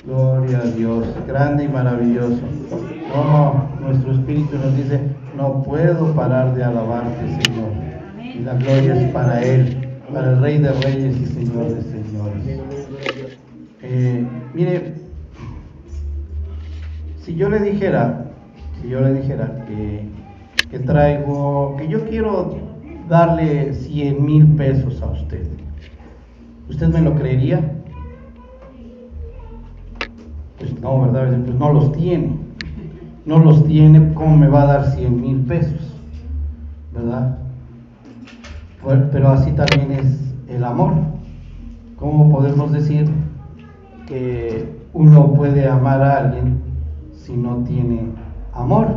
Gloria a Dios, grande y maravilloso. No, nuestro espíritu nos dice, no puedo parar de alabarte, Señor. Y la gloria es para Él, para el Rey de Reyes y Señor de Señores. Mire, si yo le dijera que que yo quiero darle 100,000 pesos a usted, ¿usted me lo creería? Pues no, ¿verdad? Pues no los tiene, ¿cómo me va a dar 100,000 pesos? ¿Verdad? Pero así también es el amor. ¿Cómo podemos decir que uno puede amar a alguien si no tiene amor?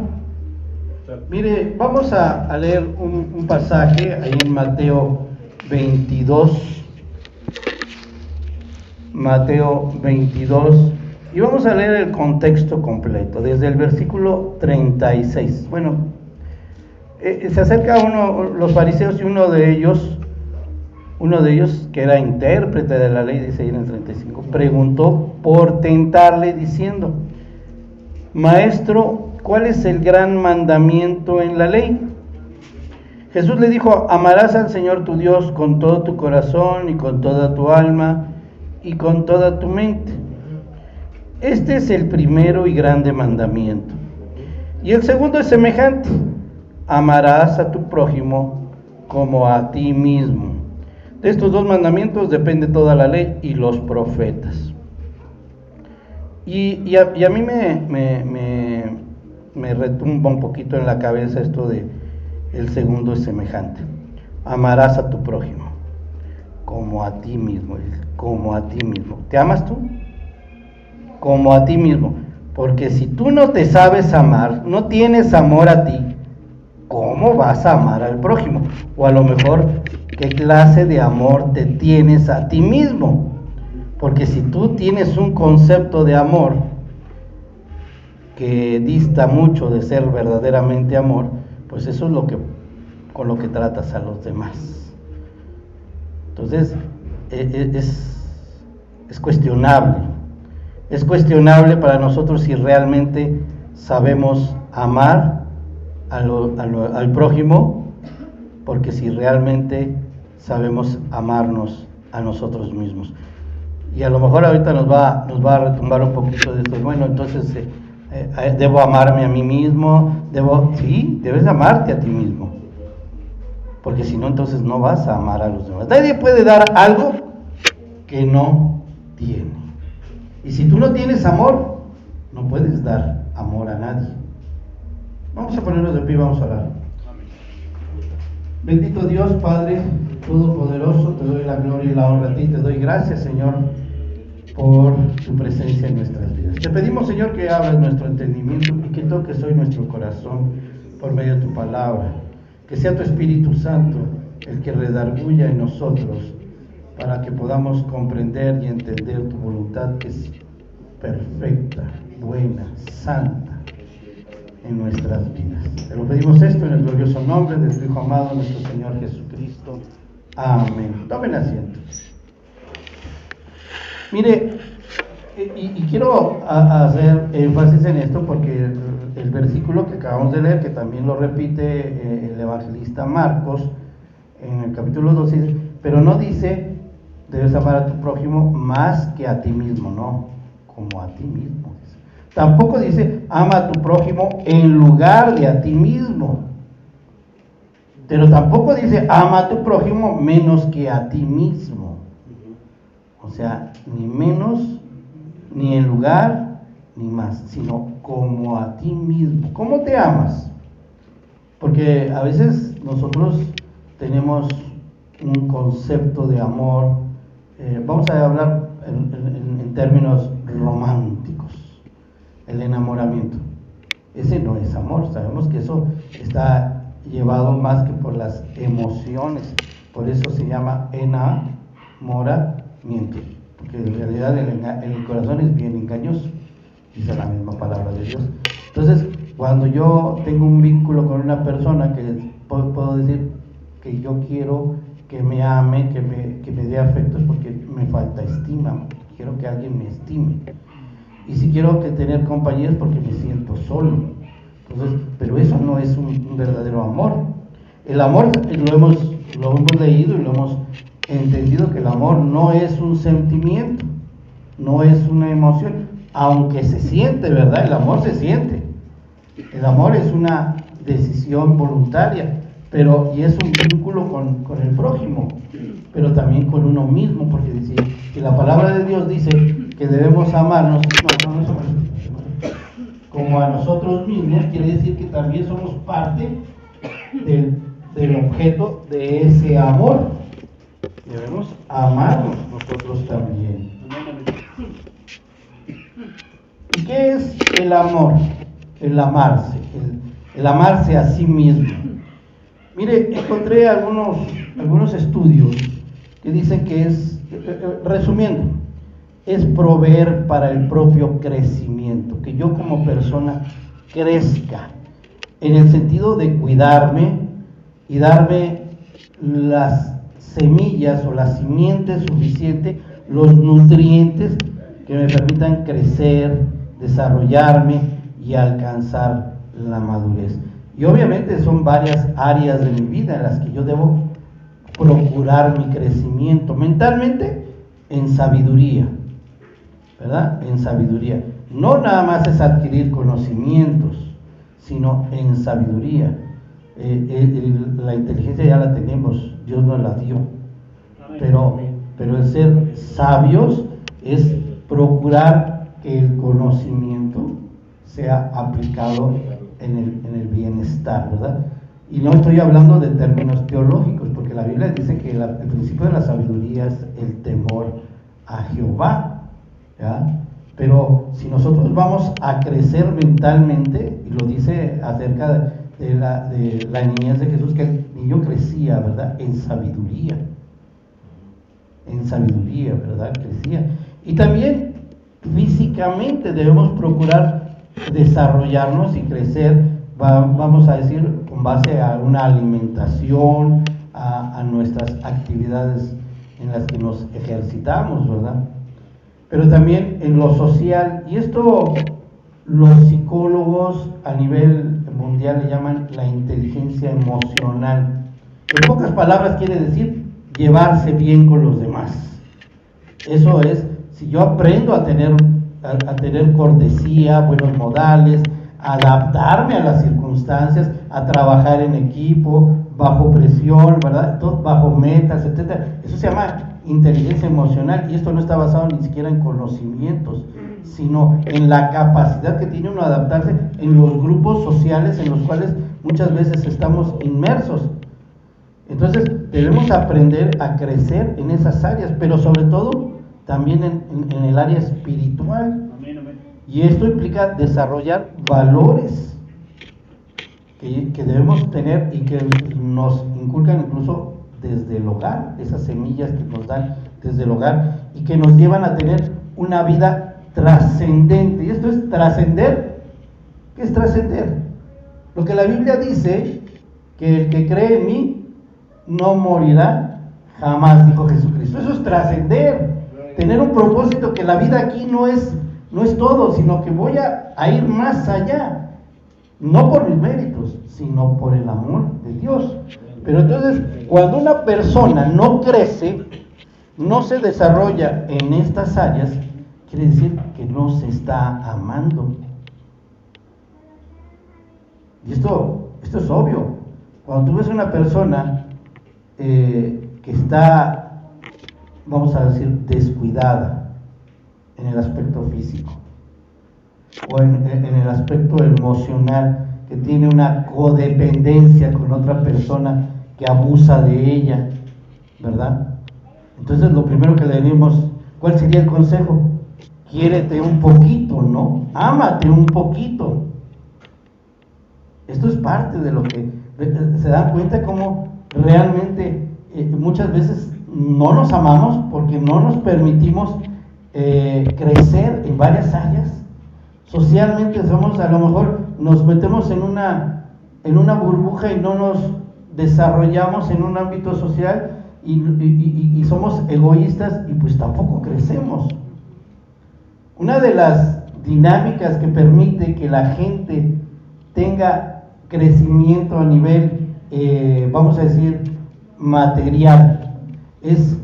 Mire, vamos a leer un pasaje ahí en Mateo 22. Mateo 22. Y vamos a leer el contexto completo, desde el versículo 36. Bueno, se acerca los fariseos, y uno de ellos, que era intérprete de la ley, dice ahí en el 35, preguntó por tentarle diciendo: Maestro, ¿cuál es el gran mandamiento en la ley? Jesús le dijo: amarás al Señor tu Dios con todo tu corazón y con toda tu alma y con toda tu mente. Este es el primero y grande mandamiento. Y el segundo es semejante: amarás a tu prójimo como a ti mismo. De estos dos mandamientos depende toda la ley y los profetas. Y a mí me retumba un poquito en la cabeza esto de el segundo es semejante: amarás a tu prójimo como a ti mismo. Como a ti mismo. ¿Te amas tú? Como a ti mismo. Porque si tú no te sabes amar, no tienes amor a ti, ¿cómo vas a amar al prójimo? O a lo mejor, ¿qué clase de amor te tienes a ti mismo? Porque si tú tienes un concepto de amor que dista mucho de ser verdaderamente amor, pues eso es con lo que tratas a los demás. Entonces, es cuestionable. Es cuestionable para nosotros si realmente sabemos amar al prójimo, porque si realmente sabemos amarnos a nosotros mismos. Y a lo mejor ahorita nos va a retumbar un poquito de esto. Bueno, entonces debo amarme a mí mismo. Sí, debes amarte a ti mismo, porque si no, entonces no vas a amar a los demás. Nadie puede dar algo que no tiene. Y si tú no tienes amor, no puedes dar amor a nadie. Vamos a ponernos de pie, vamos a orar. Bendito Dios, Padre Todopoderoso, te doy la gloria y la honra a ti. Te doy gracias, Señor, por tu presencia en nuestras vidas. Te pedimos, Señor, que abras nuestro entendimiento y que toques hoy nuestro corazón por medio de tu palabra. Que sea tu Espíritu Santo el que redarguya en nosotros, para que podamos comprender y entender tu voluntad, que es perfecta, buena, santa en nuestras vidas. Te lo pedimos esto en el glorioso nombre de tu Hijo amado, nuestro Señor Jesucristo. Amén. Tomen asiento. Mire, y quiero hacer énfasis en esto porque el versículo que acabamos de leer, que también lo repite el evangelista Marcos en el capítulo 12, pero no dice debes amar a tu prójimo más que a ti mismo, no, como a ti mismo. Tampoco dice ama a tu prójimo en lugar de a ti mismo, pero tampoco dice ama a tu prójimo menos que a ti mismo. O sea, ni menos, ni en lugar, ni más, sino como a ti mismo. ¿Cómo te amas? Porque a veces nosotros tenemos un concepto de amor, vamos a hablar en términos románticos, el enamoramiento. Ese no es amor, sabemos que eso está llevado más que por las emociones, por eso se llama enamoramiento, porque en realidad el corazón es bien engañoso, dice la misma palabra de Dios. Entonces, cuando yo tengo un vínculo con una persona, que puedo decir que yo quiero que me ame, que me dé afectos, porque me falta estima, quiero que alguien me estime. y si quiero que tener compañía es porque me siento solo. Entonces, pero eso no es un verdadero amor. El amor lo hemos leído y lo hemos entendido, que el amor no es un sentimiento, no es una emoción, aunque se siente, ¿verdad? El amor se siente. El amor es una decisión voluntaria, y es un vínculo con el prójimo, pero también con uno mismo, porque si la palabra de Dios dice que debemos amarnos como a nosotros mismos, quiere decir que también somos parte del objeto de ese amor. Debemos amarnos nosotros también. ¿Y qué es el amor? El amarse, el amarse a sí mismo. Mire, encontré algunos estudios que dicen que es, resumiendo, es proveer para el propio crecimiento, que yo como persona crezca, en el sentido de cuidarme y darme las semillas o la simiente suficiente, los nutrientes que me permitan crecer, desarrollarme y alcanzar la madurez. Y obviamente son varias áreas de mi vida en las que yo debo procurar mi crecimiento. Mentalmente, en sabiduría, ¿verdad? En sabiduría. No nada más es adquirir conocimientos, sino en sabiduría. La inteligencia ya la tenemos, Dios nos la dio. Pero el ser sabios es procurar que el conocimiento sea aplicado en el bienestar, ¿verdad? Y no estoy hablando de términos teológicos, porque la Biblia dice que el principio de la sabiduría es el temor a Jehová, ¿ya? Pero si nosotros vamos a crecer mentalmente, y lo dice acerca de la niñez de Jesús, que el niño crecía, ¿verdad? En sabiduría, ¿verdad? Crecía. Y también físicamente debemos procurar desarrollarnos y crecer, vamos a decir, con base a una alimentación, a nuestras actividades en las que nos ejercitamos, ¿verdad? Pero también en lo social, y esto los psicólogos a nivel mundial le llaman la inteligencia emocional. En pocas palabras quiere decir llevarse bien con los demás. Eso es, si yo aprendo a tener cortesía, buenos modales, a adaptarme a las circunstancias, a trabajar en equipo, bajo presión, ¿verdad? Todo, bajo metas, etcétera. Eso se llama inteligencia emocional, y esto no está basado ni siquiera en conocimientos, sino en la capacidad que tiene uno de adaptarse en los grupos sociales en los cuales muchas veces estamos inmersos. Entonces debemos aprender a crecer en esas áreas, pero sobre todo también en el área espiritual. Y esto implica desarrollar valores que debemos tener y que nos inculcan incluso desde el hogar, esas semillas que nos dan desde el hogar y que nos llevan a tener una vida trascendente. Y esto es trascender. ¿Qué es trascender? Lo que la Biblia dice, que el que cree en mí no morirá jamás, dijo Jesucristo. Eso es trascender, tener un propósito, que la vida aquí no es todo, sino que voy a ir más allá, no por mis méritos, sino por el amor de Dios. Pero entonces, cuando una persona no crece, no se desarrolla en estas áreas, quiere decir que no se está amando. Y esto es obvio. Cuando tú ves una persona que está, vamos a decir, descuidada en el aspecto físico o en el aspecto emocional, que tiene una codependencia con otra persona que abusa de ella, ¿verdad? Entonces lo primero que le decimos, ¿cuál sería el consejo? Quiérete un poquito, ¿no? Ámate un poquito. Esto es parte de lo que se dan cuenta, cómo realmente muchas veces no nos amamos porque no nos permitimos crecer en varias áreas. Socialmente somos, a lo mejor nos metemos en una burbuja y no nos desarrollamos en un ámbito social y somos egoístas y pues tampoco crecemos. Una de dinámicas que permite que la gente tenga crecimiento a nivel, vamos a decir, material. Es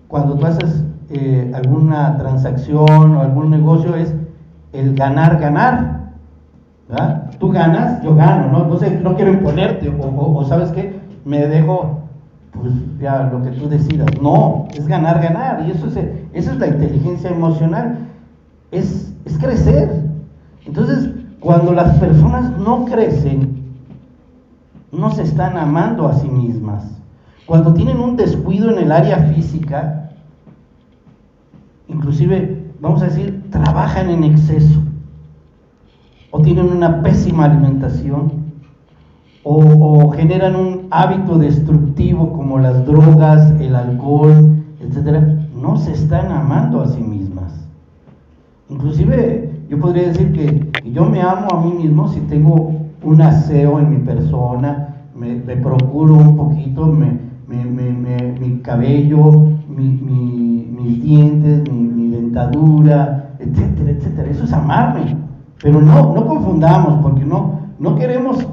cuando tú haces alguna transacción o algún negocio, es el ganar, ¿verdad? Tú ganas, yo gano, ¿no? Entonces no quiero imponerte, o ¿sabes qué? Me dejo, pues ya lo que tú decidas. No, es ganar, y esa es la inteligencia emocional, es crecer. Entonces, cuando las personas no crecen, no se están amando a sí mismas. Cuando tienen un descuido en el área física, inclusive, vamos a decir, trabajan en exceso, o tienen una pésima alimentación, o generan un hábito destructivo como las drogas, el alcohol, etcétera, no se están amando a sí mismas. Inclusive yo podría decir que yo me amo a mí mismo si tengo un aseo en mi persona, me procuro un poquito, mi cabello, mis dientes, mi dentadura, etcétera, etcétera. Eso es amarme. Pero no confundamos, porque no queremos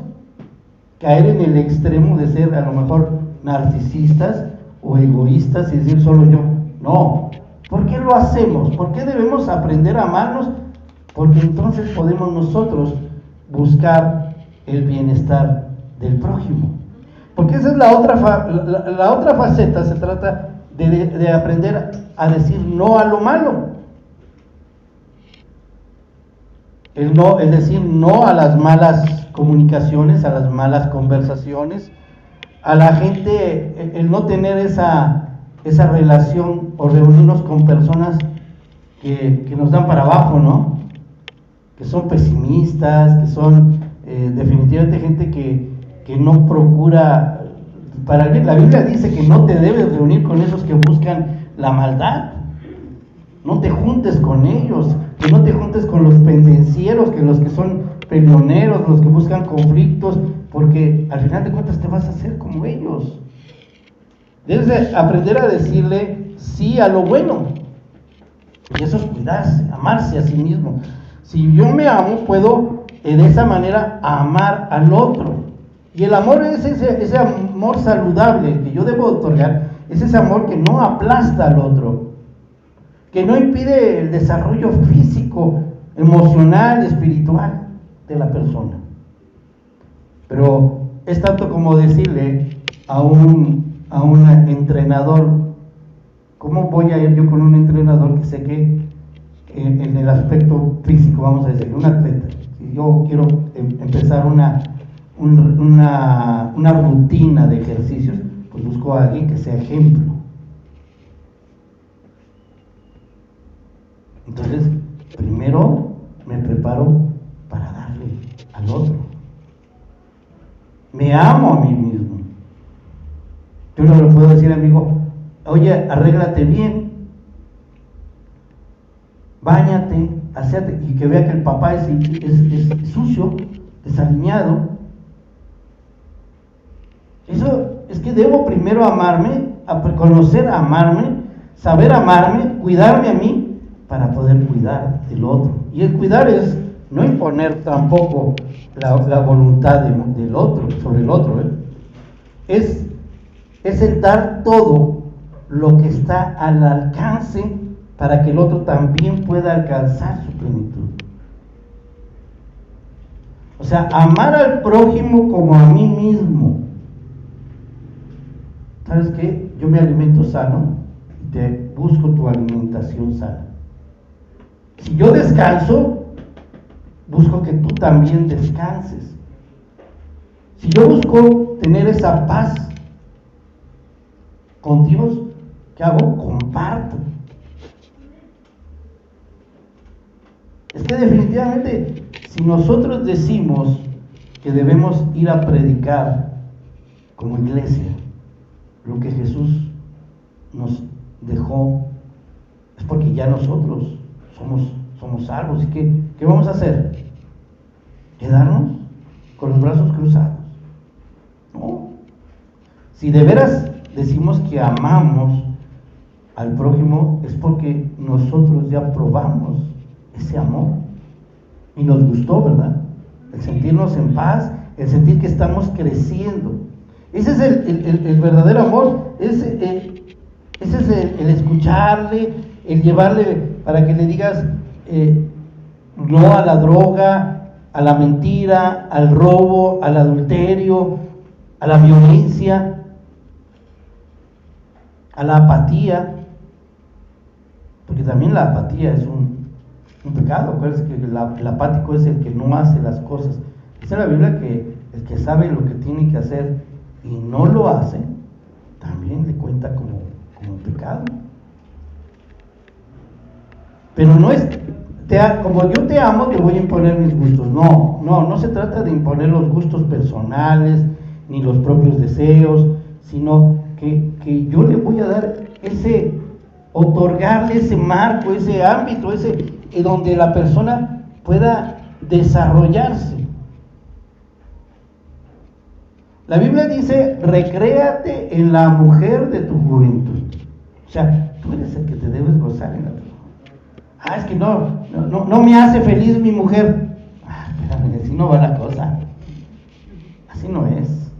caer en el extremo de ser a lo mejor narcisistas o egoístas y decir solo yo. No. ¿Por qué lo hacemos? ¿Por qué debemos aprender a amarnos? Porque entonces podemos nosotros buscar el bienestar del prójimo. Porque esa es la otra faceta, se trata de aprender a decir no a lo malo. Es decir no a las malas comunicaciones, a las malas conversaciones, a la gente, el no tener esa relación o reunirnos con personas que nos dan para abajo, ¿no? Que son pesimistas, que son definitivamente gente que no procura. La Biblia dice que no te debes reunir con esos que buscan la maldad. No te juntes con ellos, que no te juntes con los pendencieros, que los que son peleoneros, los que buscan conflictos, porque al final de cuentas te vas a hacer como ellos. Debes de aprender a decirle sí a lo bueno, y eso es cuidarse, amarse a sí mismo. Si yo me amo, puedo de esa manera amar al otro. Y el amor es ese amor saludable que yo debo otorgar, es ese amor que no aplasta al otro, que no impide el desarrollo físico, emocional, espiritual de la persona. Pero es tanto como decirle a un entrenador, ¿cómo voy a ir yo con un entrenador que sé que en el aspecto físico, vamos a decir, un atleta? Si yo quiero empezar una rutina de ejercicios, pues busco a alguien que sea ejemplo. Entonces, primero me preparo para darle al otro. Me amo a mí mismo. Yo no le puedo decir a mi hijo, oye, arréglate bien, báñate, acéate, y que vea que el papá es sucio, desaliñado. Eso es que debo primero amarme, conocer amarme, saber amarme, cuidarme a mí, para poder cuidar del otro. Y el cuidar es no imponer tampoco la voluntad del otro, sobre el otro, Es el dar todo lo que está al alcance para que el otro también pueda alcanzar su plenitud. O sea, amar al prójimo como a mí mismo. ¿Sabes qué? Yo me alimento sano y te busco tu alimentación sana. Si yo descanso, busco que tú también descanses. Si yo busco tener esa paz con Dios, ¿qué hago? Comparto. Es que definitivamente, si nosotros decimos que debemos ir a predicar como iglesia lo que Jesús nos dejó, es porque ya nosotros somos salvos. ¿Y qué vamos a hacer? ¿Quedarnos con los brazos cruzados? No. Si de veras decimos que amamos al prójimo, es porque nosotros ya probamos ese amor. Y nos gustó, ¿verdad? El sentirnos en paz, el sentir que estamos creciendo. Ese es el verdadero amor. Ese es el escucharle, el llevarle para que le digas no a la droga, a la mentira, al robo, al adulterio, a la violencia, a la apatía. Porque también la apatía es un pecado. Acuérdense que el apático es el que no hace las cosas. Dice la Biblia que el que sabe lo que tiene que hacer y no lo hace, también le cuenta como un pecado. Pero no es, como yo te amo, te voy a imponer mis gustos. No se trata de imponer los gustos personales, ni los propios deseos, sino que yo le voy a dar otorgarle ese marco, ese ámbito, donde la persona pueda desarrollarse. La Biblia dice, recréate en la mujer de tu juventud. O sea, tú eres el que te debes gozar en la persona. Es que no me hace feliz mi mujer. Espérame, así no va la cosa. Así no es.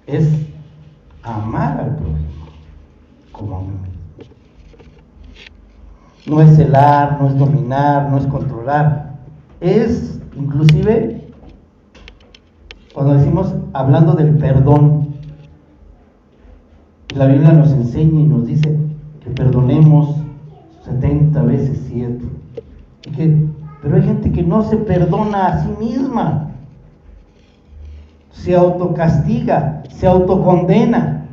Es amar al prójimo como a mí mismo. No es celar, no es dominar, no es controlar. Es, inclusive, cuando decimos, hablando del perdón, la Biblia nos enseña y nos dice que perdonemos 70 veces 7. Pero hay gente que no se perdona a sí misma. Se autocastiga, se autocondena.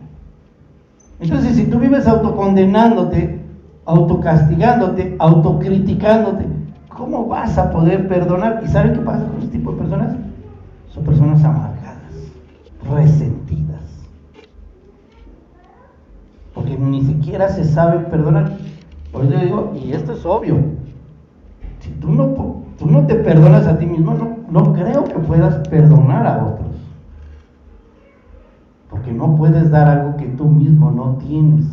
Entonces, si tú vives autocondenándote, autocastigándote, autocriticándote, ¿cómo vas a poder perdonar? ¿Y saben qué pasa con ese tipo de personas? Son personas amargadas, resentidas, porque ni siquiera se sabe perdonar. Por eso digo, y esto es obvio, si tú no te perdonas a ti mismo, no creo que puedas perdonar a otros, porque no puedes dar algo que tú mismo no tienes.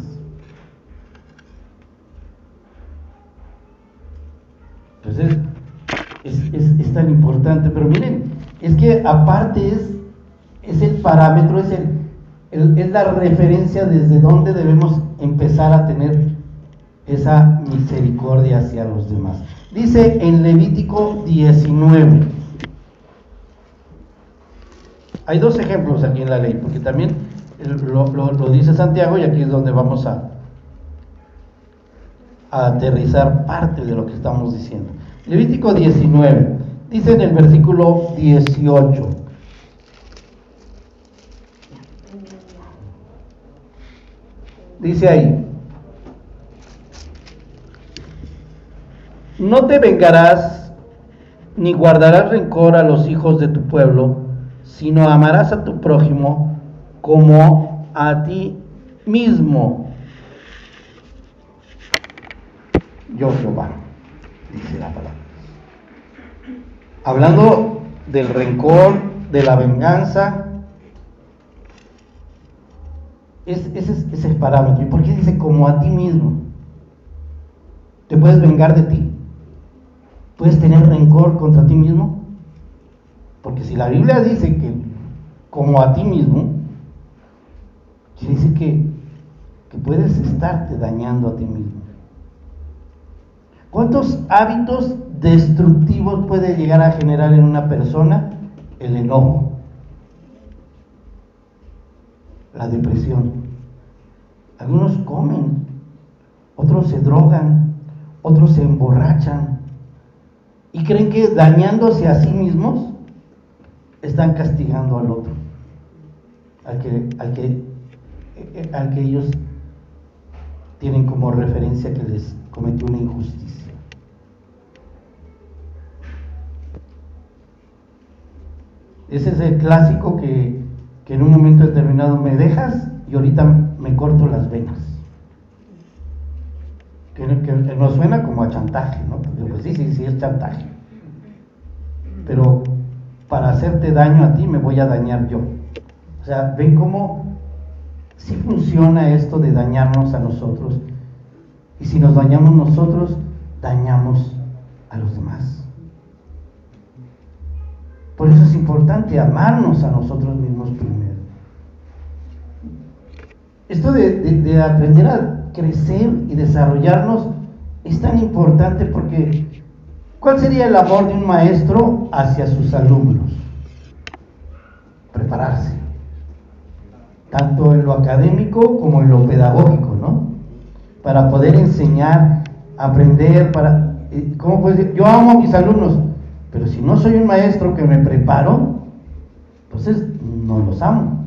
Entonces, es tan importante. Pero miren, es que aparte es el parámetro, es la referencia desde donde debemos empezar a tener esa misericordia hacia los demás. Dice en Levítico 19. Hay dos ejemplos aquí en la ley, porque también lo dice Santiago, y aquí es donde vamos a aterrizar parte de lo que estamos diciendo. Levítico 19, dice en el versículo 18. Dice ahí: no te vengarás ni guardarás rencor a los hijos de tu pueblo, sino amarás a tu prójimo como a ti mismo. Yo Jehová, dice la palabra. Hablando del rencor, de la venganza, ese es el parámetro. ¿Y por qué dice como a ti mismo? ¿Te puedes vengar de ti? ¿Puedes tener rencor contra ti mismo? Porque si la Biblia dice que como a ti mismo, dice que puedes estarte dañando a ti mismo. ¿Cuántos hábitos destructivos puede llegar a generar en una persona el enojo? La depresión. Algunos comen, otros se drogan, otros se emborrachan y creen que dañándose a sí mismos están castigando al otro, al que ellos tienen como referencia que les cometió una injusticia. Ese es el clásico que en un momento determinado me dejas y ahorita me corto las venas. Que nos suena como a chantaje, ¿no? Porque pues sí, es chantaje. Pero para hacerte daño a ti me voy a dañar yo. O sea, ven cómo sí funciona esto de dañarnos a nosotros. Y si nos dañamos nosotros, dañamos a los demás. Por eso es importante amarnos a nosotros mismos primero. Esto de aprender a crecer y desarrollarnos es tan importante porque ¿cuál sería el amor de un maestro hacia sus alumnos? Prepararse, tanto en lo académico como en lo pedagógico, ¿no? Para poder enseñar, aprender, ¿cómo puedes decir? Yo amo a mis alumnos, pero si no soy un maestro que me preparo, entonces no los amo,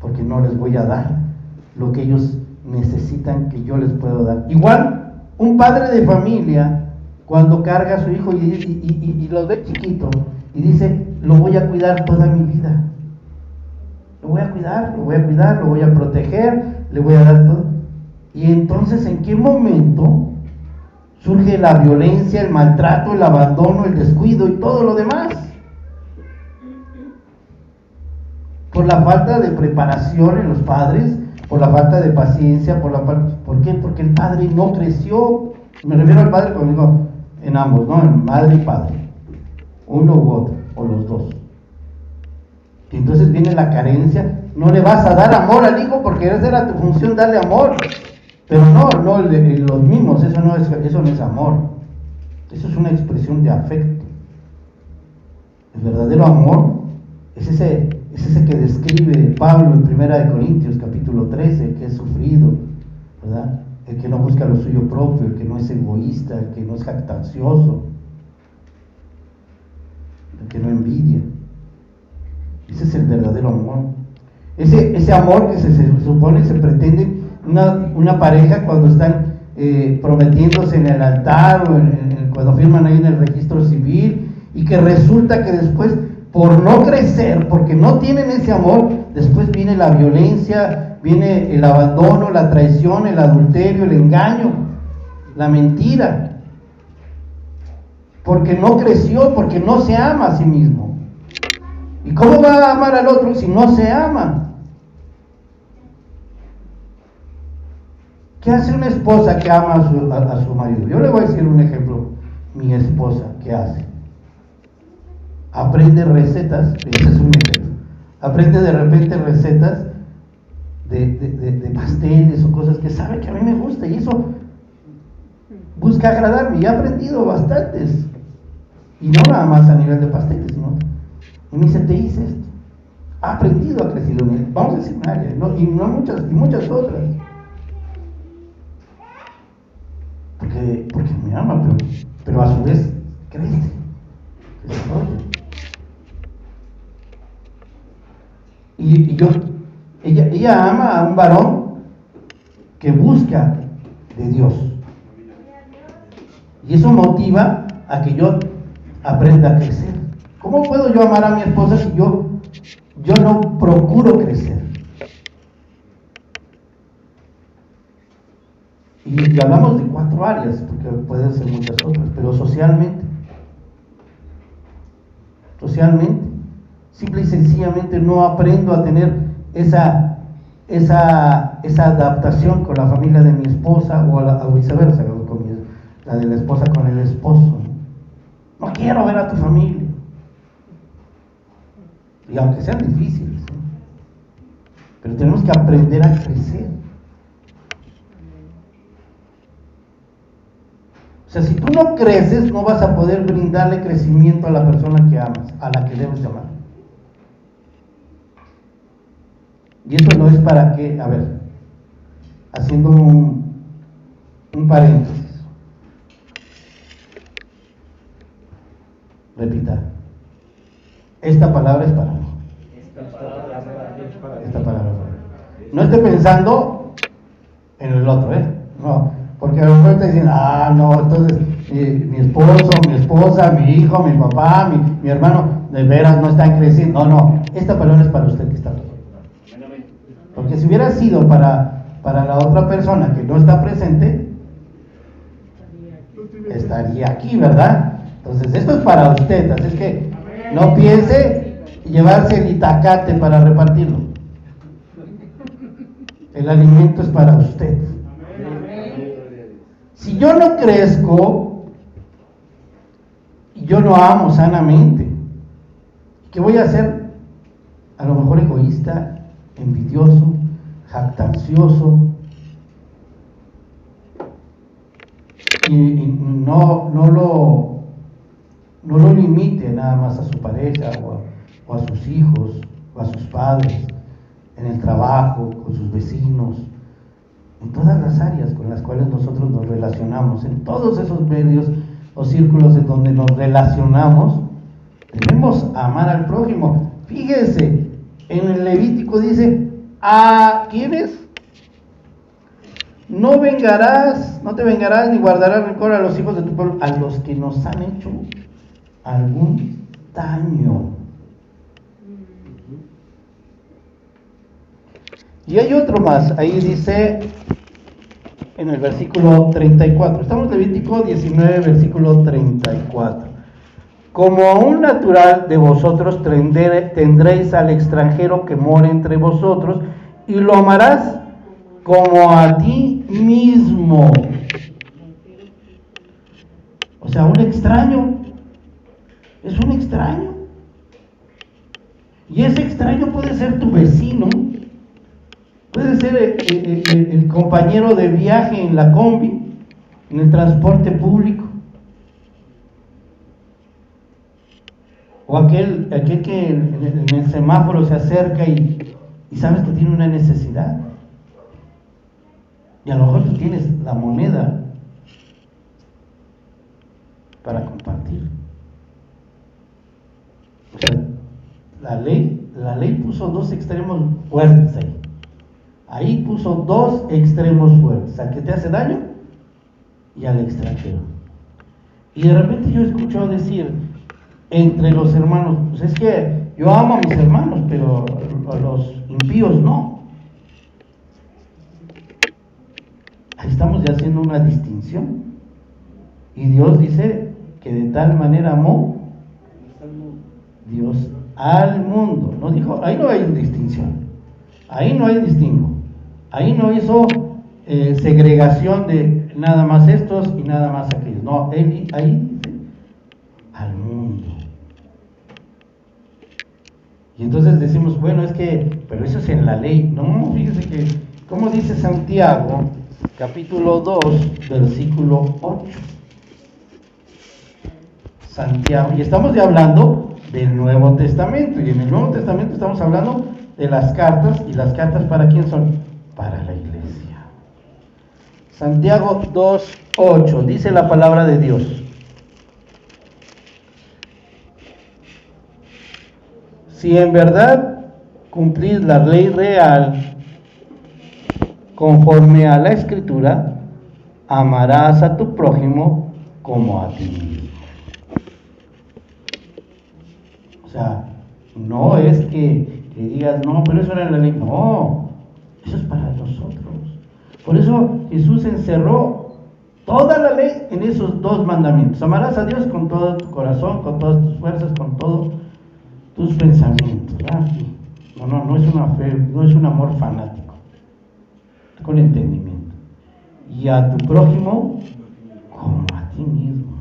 porque no les voy a dar lo que ellos necesitan que yo les puedo dar. Igual, un padre de familia, cuando carga a su hijo y lo ve chiquito, y dice, lo voy a cuidar toda mi vida, lo voy a cuidar, lo voy a proteger, le voy a dar todo. Y entonces, ¿en qué momento surge la violencia, el maltrato, el abandono, el descuido y todo lo demás? Por la falta de preparación en los padres, por la falta de paciencia, ¿por qué? Porque el padre no creció. Me refiero al padre cuando digo en ambos, ¿no? En madre y padre, uno u otro, o los dos. Y entonces viene la carencia. No le vas a dar amor al hijo porque esa era tu función, darle amor. Pero no los mismos, eso no es amor. Eso es una expresión de afecto. El verdadero amor es ese que describe Pablo en 1 Corintios capítulo 13, que es sufrido, ¿verdad? El que no busca lo suyo propio, el que no es egoísta, el que no es jactancioso, el que no envidia. Ese es el verdadero amor. Ese amor que se supone, se pretende una pareja cuando están prometiéndose en el altar o cuando firman ahí en el registro civil, y que resulta que después, por no crecer, porque no tienen ese amor, después viene la violencia, viene el abandono, la traición, el adulterio, el engaño, la mentira, porque no creció, porque no se ama a sí mismo. ¿Y cómo va a amar al otro si no se ama? ¿Qué hace una esposa que ama a su marido? Yo le voy a decir un ejemplo. Mi esposa, ¿qué hace? Aprende recetas, ese es un ejemplo. Aprende de repente recetas de pasteles o cosas que sabe que a mí me gusta, y eso busca agradarme. Y he aprendido bastantes, y no nada más a nivel de pasteles, ¿no? Y me dice, te hice esto. Ha aprendido, ha crecido en él. Vamos a decir en área, ¿no? Y muchas otras. Porque me ama, pero a su vez crece, desarrolla. Ella ama a un varón que busca de Dios. Y eso motiva a que yo aprenda a crecer. ¿Cómo puedo yo amar a mi esposa si yo no procuro crecer? Y hablamos de 4 áreas, porque pueden ser muchas otras, pero socialmente, simple y sencillamente no aprendo a tener esa adaptación con la familia de mi esposa, o viceversa, la de la esposa con el esposo. No quiero ver a tu familia. Y aunque sean difíciles, pero tenemos que aprender a crecer. O sea, si tú no creces, no vas a poder brindarle crecimiento a la persona que amas, a la que debes amar. Y eso no es para qué, a ver, haciendo un paréntesis. Repita. Esta palabra es para mí. Esta palabra es para mí. No esté pensando en el otro, No. Porque a lo mejor te dicen, no, entonces mi esposo, mi esposa, mi hijo, mi papá, mi hermano, de veras no están creciendo. No, esta palabra es para usted que está aquí. Porque si hubiera sido para la otra persona que no está presente, estaría aquí, ¿verdad? Entonces esto es para usted, así es que no piense llevarse el itacate para repartirlo. El alimento es para usted. Si yo no crezco, yo no amo sanamente, ¿qué voy a hacer? A lo mejor egoísta, envidioso, jactancioso, y no lo limite nada más a su pareja o a sus hijos o a sus padres, en el trabajo, con sus vecinos, en todas las áreas con las cuales nosotros nos relacionamos, en todos esos medios o círculos en donde nos relacionamos, debemos amar al prójimo. Fíjense, en el Levítico dice, ¿a quiénes? No te vengarás ni guardarás rencor a los hijos de tu pueblo, a los que nos han hecho algún daño. Y hay otro más, ahí dice en el versículo 34, estamos en Levítico 19, versículo 34. Como a un natural de vosotros tendréis al extranjero que mora entre vosotros, y lo amarás como a ti mismo. O sea, un extraño es un extraño. Y ese extraño puede ser tu vecino, puede ser el compañero de viaje en la combi, en el transporte público, o aquel que en el semáforo se acerca y sabes que tiene una necesidad. Y a lo mejor tú tienes la moneda para compartir. O sea, la ley puso dos extremos fuertes ahí. Ahí puso dos extremos fuertes, al que te hace daño y al extranjero. Y de repente yo escucho decir entre los hermanos, pues es que yo amo a mis hermanos, pero a los impíos no. Ahí estamos ya haciendo una distinción. Y Dios dice que de tal manera amó Dios al mundo. No dijo, ahí no hay distinción, ahí no hay distingo, ahí no hizo segregación de nada más estos y nada más aquellos. No, ahí dice al mundo. Y entonces decimos, bueno, pero eso es en la ley. No, fíjese que, como dice Santiago, capítulo 2, versículo 8. Santiago, y estamos ya hablando del Nuevo Testamento, y en el Nuevo Testamento estamos hablando de las cartas, y las cartas ¿para quién son? Para la iglesia. Santiago 2, 8, dice la palabra de Dios: si en verdad cumplís la ley real conforme a la Escritura, amarás a tu prójimo como a ti mismo. O sea, no es que digas, no, pero eso era en la ley. No, eso es para nosotros. Por eso Jesús encerró toda la ley en esos dos mandamientos. Amarás a Dios con todo tu corazón, con todas tus fuerzas, con todos tus pensamientos. ¿Verdad? No es una fe, no es un amor fanático, con entendimiento. Y a tu prójimo como a ti mismo.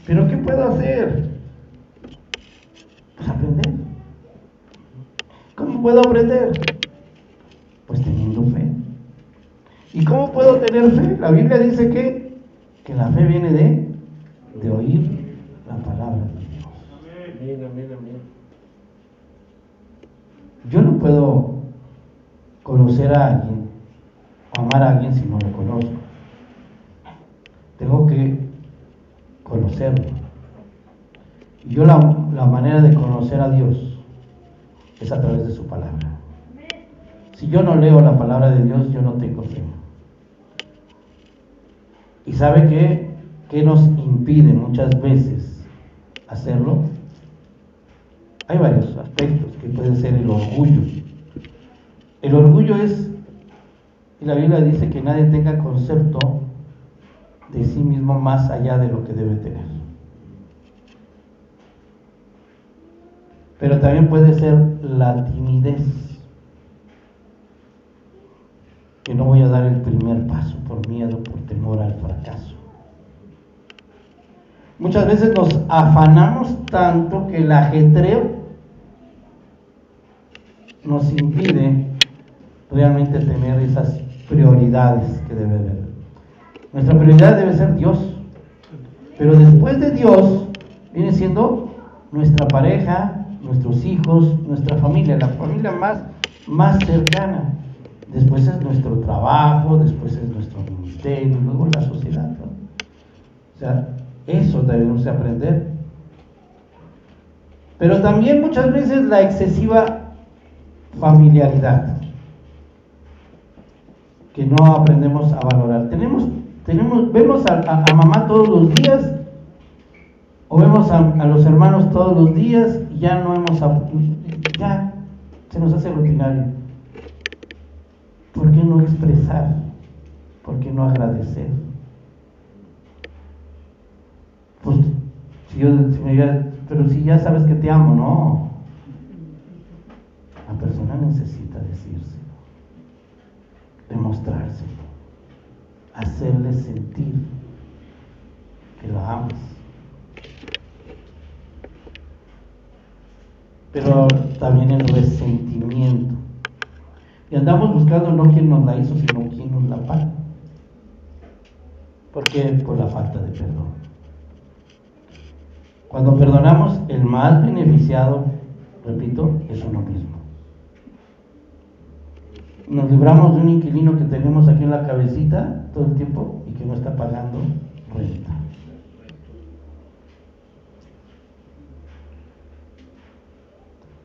¿Pero qué puedo hacer? Pues aprender. ¿Cómo puedo aprender? Pues teniendo fe. ¿Y cómo puedo tener fe? La Biblia dice que la fe viene de oír la palabra de Dios. Amén. Yo no puedo conocer a alguien o amar a alguien si no lo conozco. Tengo que conocerlo. Y yo la manera de conocer a Dios es a través de su palabra. Si yo no leo la palabra de Dios, yo no tengo fe. ¿Y sabe qué nos impide muchas veces hacerlo? Hay varios aspectos, que puede ser el orgullo. El orgullo es, y la Biblia dice que nadie tenga concepto de sí mismo más allá de lo que debe tener. Pero también puede ser la timidez. que no voy a dar el primer paso por miedo, por temor al fracaso. Muchas veces nos afanamos tanto que el ajetreo nos impide realmente tener esas prioridades que debe haber. Nuestra prioridad debe ser Dios, pero después de Dios viene siendo nuestra pareja, nuestros hijos, nuestra familia, la familia más cercana. Después es nuestro trabajo, después es nuestro ministerio, luego la sociedad, ¿no? O sea, eso debemos aprender. Pero también muchas veces la excesiva familiaridad, que no aprendemos a valorar. Vemos a mamá todos los días, o vemos a los hermanos todos los días, y ya se nos hace rutinario. ¿Por qué no expresar? ¿Por qué no agradecer? Pues, pero si ya sabes que te amo, no. La persona necesita decírselo, demostrárselo, hacerle sentir que la amas. Pero también el resentimiento. Y andamos buscando no quién nos la hizo, sino quién nos la paga. ¿Por qué? Por la falta de perdón. Cuando perdonamos, el más beneficiado, repito, es uno mismo. Nos libramos de un inquilino que tenemos aquí en la cabecita todo el tiempo y que no está pagando renta.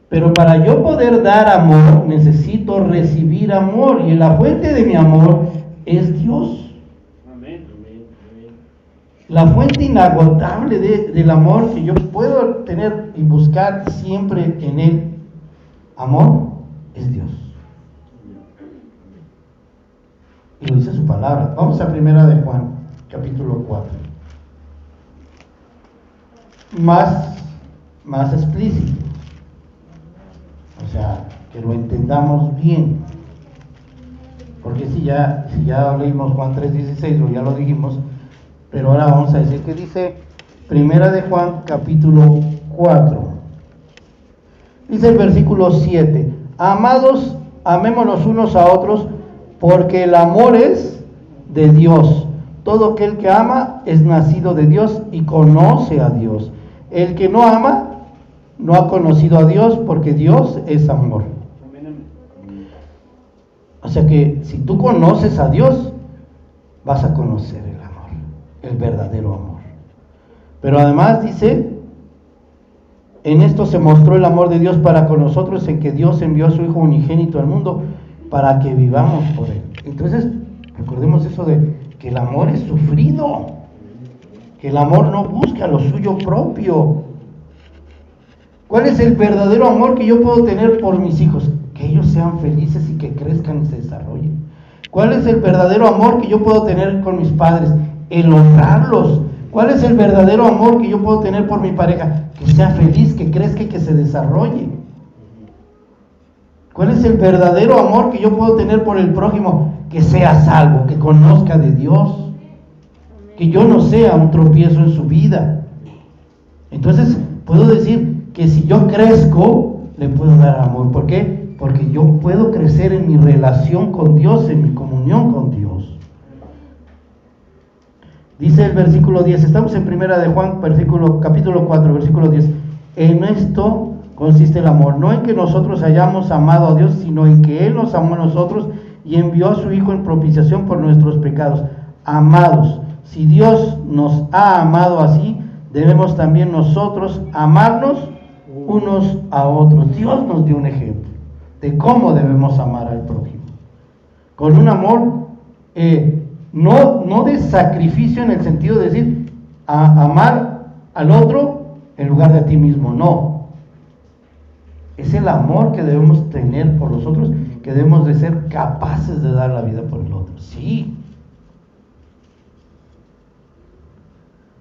Pero para yo poder dar amor, necesito recibir amor, y la fuente de mi amor es Dios. Amén. La fuente inagotable del amor que yo puedo tener y buscar siempre en Él, amor, es Dios. Y lo dice su palabra. Vamos a 1 de Juan, capítulo 4. Más explícito. O sea, que lo entendamos bien. Porque si ya leímos Juan 3:16, ya lo dijimos, pero ahora vamos a decir que dice 1 de Juan, capítulo 4. Dice el versículo 7: Amados, amémonos unos a otros, porque el amor es de Dios. Todo aquel que ama es nacido de Dios y conoce a Dios. El que no ama no ha conocido a Dios, porque Dios es amor. O sea que si tú conoces a Dios, vas a conocer el amor, el verdadero amor. Pero además dice: en esto se mostró el amor de Dios para con nosotros, en que Dios envió a su Hijo unigénito al mundo para que vivamos por Él. Entonces, recordemos eso de que el amor es sufrido, que el amor no busca lo suyo propio. ¿Cuál es el verdadero amor que yo puedo tener por mis hijos? Que ellos sean felices y que crezcan y se desarrollen. ¿Cuál es el verdadero amor que yo puedo tener con mis padres? El honrarlos. ¿Cuál es el verdadero amor que yo puedo tener por mi pareja? Que sea feliz, que crezca y que se desarrolle. ¿Cuál es el verdadero amor que yo puedo tener por el prójimo? Que sea salvo, que conozca de Dios, que yo no sea un tropiezo en su vida. Entonces puedo decir que si yo crezco, le puedo dar amor. ¿Por qué? Porque yo puedo crecer en mi relación con Dios, en mi comunión con Dios. Dice el versículo 10, estamos en 1 de Juan, capítulo 4, versículo 10. En esto consiste el amor, no en que nosotros hayamos amado a Dios, sino en que Él nos amó a nosotros y envió a su Hijo en propiciación por nuestros pecados. Amados, si Dios nos ha amado así, debemos también nosotros amarnos unos a otros. Dios nos dio un ejemplo de cómo debemos amar al prójimo, con un amor no de sacrificio, en el sentido de decir amar al otro en lugar de a ti mismo. No, es el amor que debemos tener por los otros, que debemos de ser capaces de dar la vida por el otro. Sí.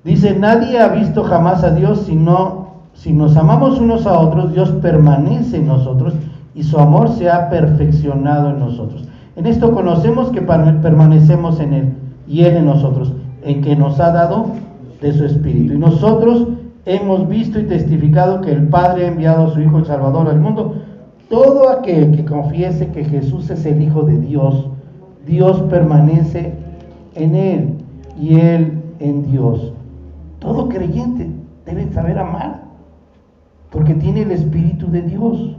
Dice: nadie ha visto jamás a Dios, si nos amamos unos a otros, Dios permanece en nosotros y su amor se ha perfeccionado en nosotros. En esto conocemos que permanecemos en Él y Él en nosotros, en que nos ha dado de su Espíritu. Y nosotros hemos visto y testificado que el Padre ha enviado a su Hijo el Salvador al mundo. Todo aquel que confiese que Jesús es el Hijo de Dios, Dios permanece en Él y Él en Dios. Todo creyente debe saber amar, porque tiene el Espíritu de Dios.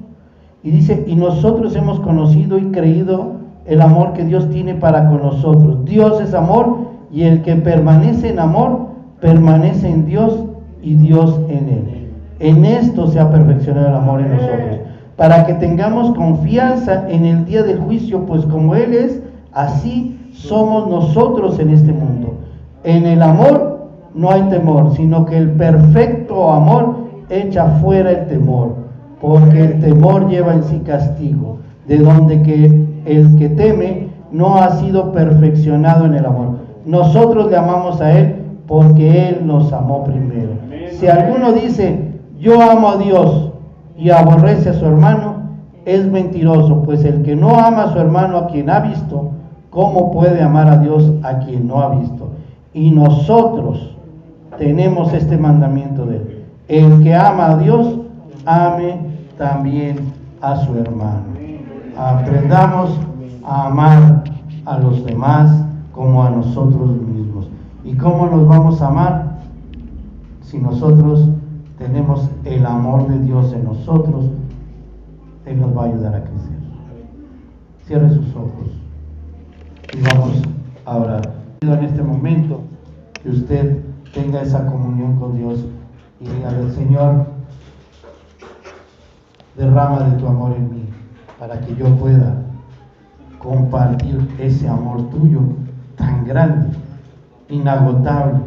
Y dice, y nosotros hemos conocido y creído el amor que Dios tiene para con nosotros. Dios es amor, y el que permanece en amor, permanece en Dios y Dios en Él. En esto se ha perfeccionado el amor en nosotros, para que tengamos confianza en el día del juicio, pues como Él es, así somos nosotros en este mundo. En el amor no hay temor, sino que el perfecto amor echa fuera el temor, porque el temor lleva en sí castigo, de donde que el que teme no ha sido perfeccionado en el amor. Nosotros le amamos a Él porque Él nos amó primero. Si alguno dice, yo amo a Dios y aborrece a su hermano, es mentiroso, pues el que no ama a su hermano a quien ha visto, ¿cómo puede amar a Dios a quien no ha visto? Y nosotros tenemos este mandamiento de Él: el que ama a Dios, ame también a su hermano. Aprendamos a amar a los demás como a nosotros mismos. ¿Y cómo nos vamos a amar? Si nosotros tenemos el amor de Dios en nosotros, Él nos va a ayudar a crecer. Cierre sus ojos y vamos a orar. En este momento que usted tenga esa comunión con Dios y dígale: Señor, derrama de tu amor en mí para que yo pueda compartir ese amor tuyo tan grande, inagotable,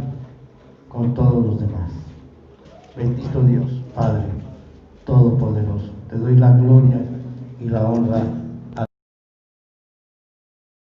con todos los demás. Bendito Dios, Padre Todopoderoso, te doy la gloria y la honra